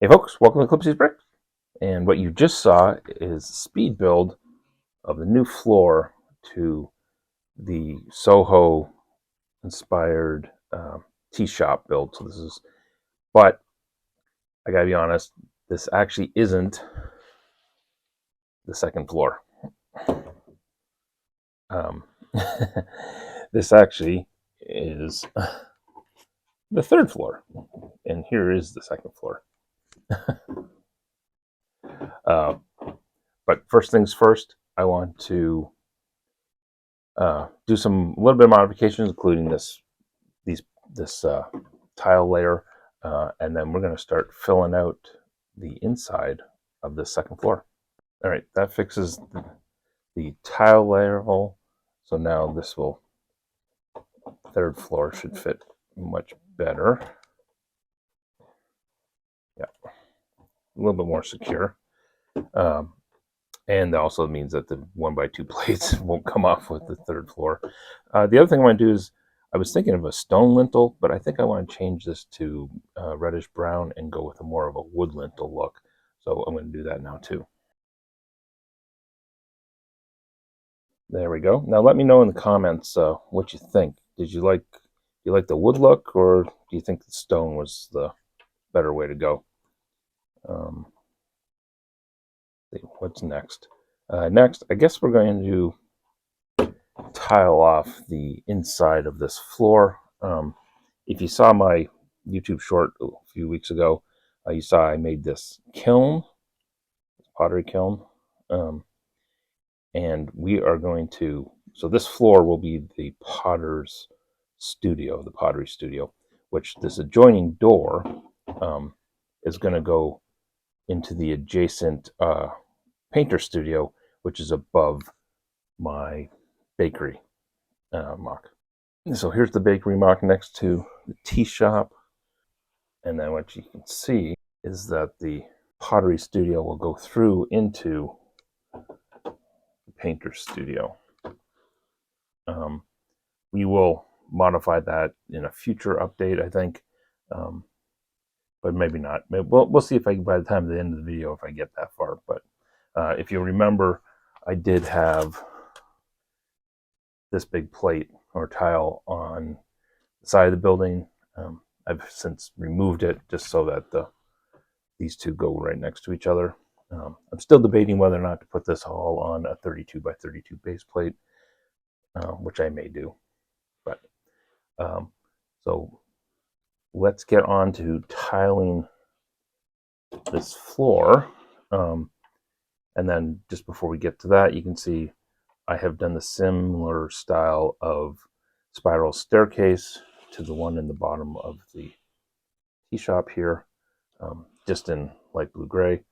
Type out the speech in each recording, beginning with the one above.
Hey folks, welcome to Clipsy's Bricks. And what you just saw is a speed build of the new floor to the Soho inspired tea shop build. But I gotta be honest, this actually isn't the second floor. This actually is the third floor, and here is the second floor. But first things first, I want to do a little bit of modifications, including this tile layer, and then we're going to start filling out the inside of the second floor. All right, that fixes the tile layer hole. So now third floor should fit much better. Yeah, a little bit more secure. And that also means that the 1x2 plates won't come off with the third floor. The other thing I want to do is, I was thinking of a stone lintel, but I think I want to change this to reddish brown and go with more of a wood lintel look. So I'm going to do that now too. There we go. Now let me know in the comments what you think. Do you like the wood look, or do you think the stone was the better way to go? What's next? Next, I guess we're going to tile off the inside of this floor. If you saw my YouTube short a few weeks ago, you saw I made this kiln, pottery kiln, and we are going to, so this floor will be the potter's studio, the pottery studio, which this adjoining door is going to go into the adjacent painter studio, which is above my bakery MOC. So here's the bakery MOC next to the tea shop. And then what you can see is that the pottery studio will go through into the painter studio. We will modify that in a future update, I think, but maybe not. We'll see if I, by the time of the end of the video, if I get that far. But if you remember, I did have this big plate or tile on the side of the building. I've since removed it just so that these two go right next to each other. I'm still debating whether or not to put this all on a 32x32 base plate, which I may do. But so let's get on to tiling this floor. And then just before we get to that, you can see I have done the similar style of spiral staircase to the one in the bottom of the tea shop here, just in light blue gray.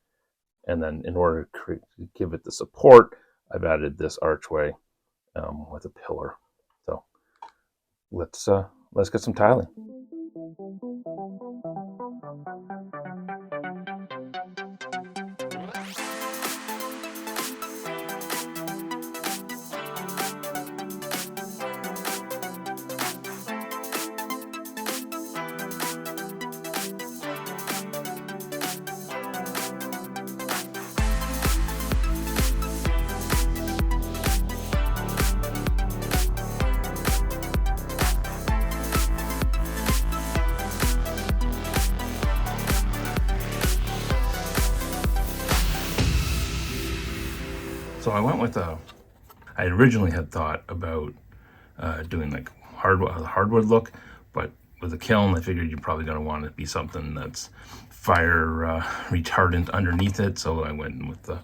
And then in order to give it the support, I've added this archway with a pillar. So let's get some tiling. So I went with I originally had thought about doing like hardwood look, but with a kiln, I figured you're probably going to want it to be something that's fire retardant underneath it. So I went with the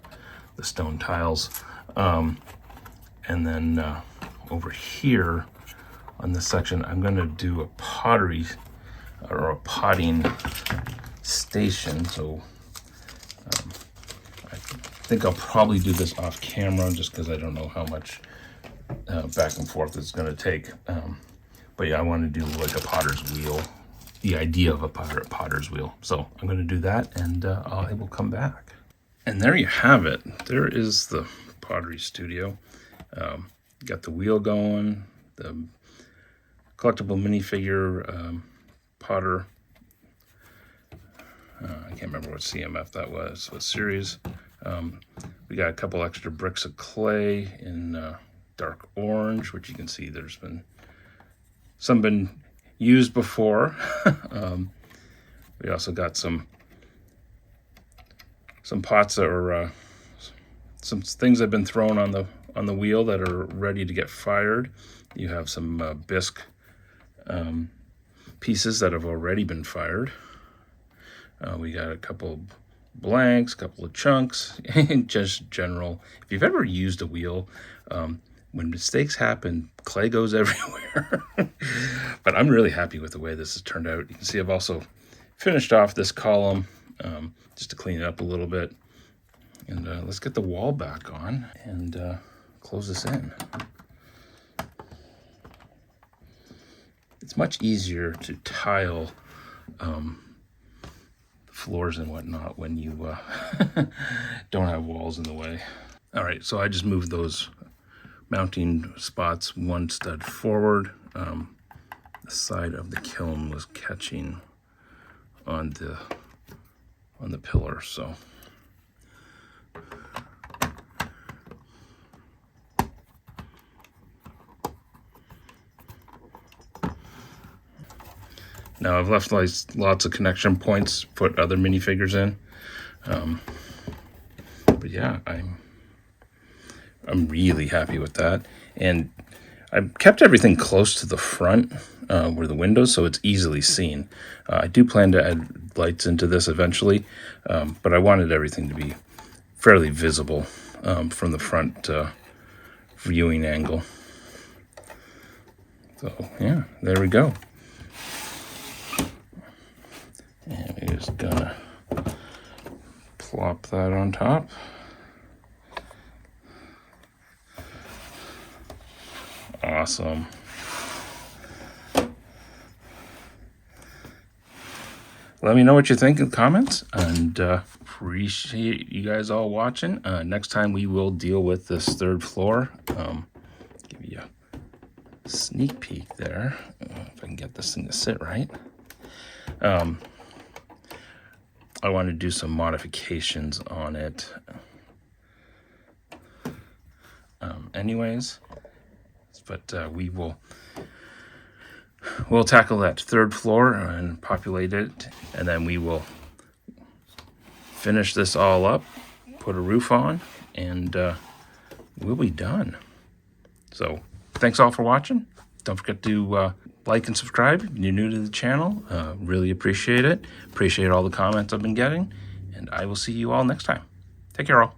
stone tiles. And then over here on this section, I'm going to do a pottery or a potting station. So I think I'll probably do this off camera just because I don't know how much back and forth it's going to take. But yeah, I want to do like a potter's wheel, the idea of a potter's wheel. So I'm going to do that, and I will come back. And there you have it. There is the pottery studio. Got the wheel going, the collectible minifigure potter I can't remember what CMF that was, what series. We got a couple extra bricks of clay in dark orange, which you can see there's been used before. We also got some pots that are some things that have been thrown on the wheel that are ready to get fired. You have some bisque pieces that have already been fired. We got a couple blanks, a couple of chunks, and just general. If you've ever used a wheel, when mistakes happen, clay goes everywhere. But I'm really happy with the way this has turned out. You can see I've also finished off this column just to clean it up a little bit. And let's get the wall back on and close this in. It's much easier to tile floors and whatnot when you don't have walls in the way. All right, so I just moved those mounting spots one stud forward. The side of the kiln was catching on the pillar, so now I've left lots of connection points, put other minifigures in. But yeah, I'm really happy with that. And I've kept everything close to the front where the windows, so it's easily seen. I do plan to add lights into this eventually, but I wanted everything to be fairly visible from the front viewing angle. So yeah, there we go. And we're just gonna plop that on top. Awesome. Let me know what you think in the comments, and appreciate you guys all watching. Next time we will deal with this third floor. Give you a sneak peek there, if I can get this thing to sit right. I want to do some modifications on it anyways, but we'll tackle that third floor and populate it, and then we will finish this all up, put a roof on, and we'll be done. So thanks all for watching. Don't forget to like and subscribe if you're new to the channel. Really appreciate it. Appreciate all the comments I've been getting, and I will see you all next time. Take care all.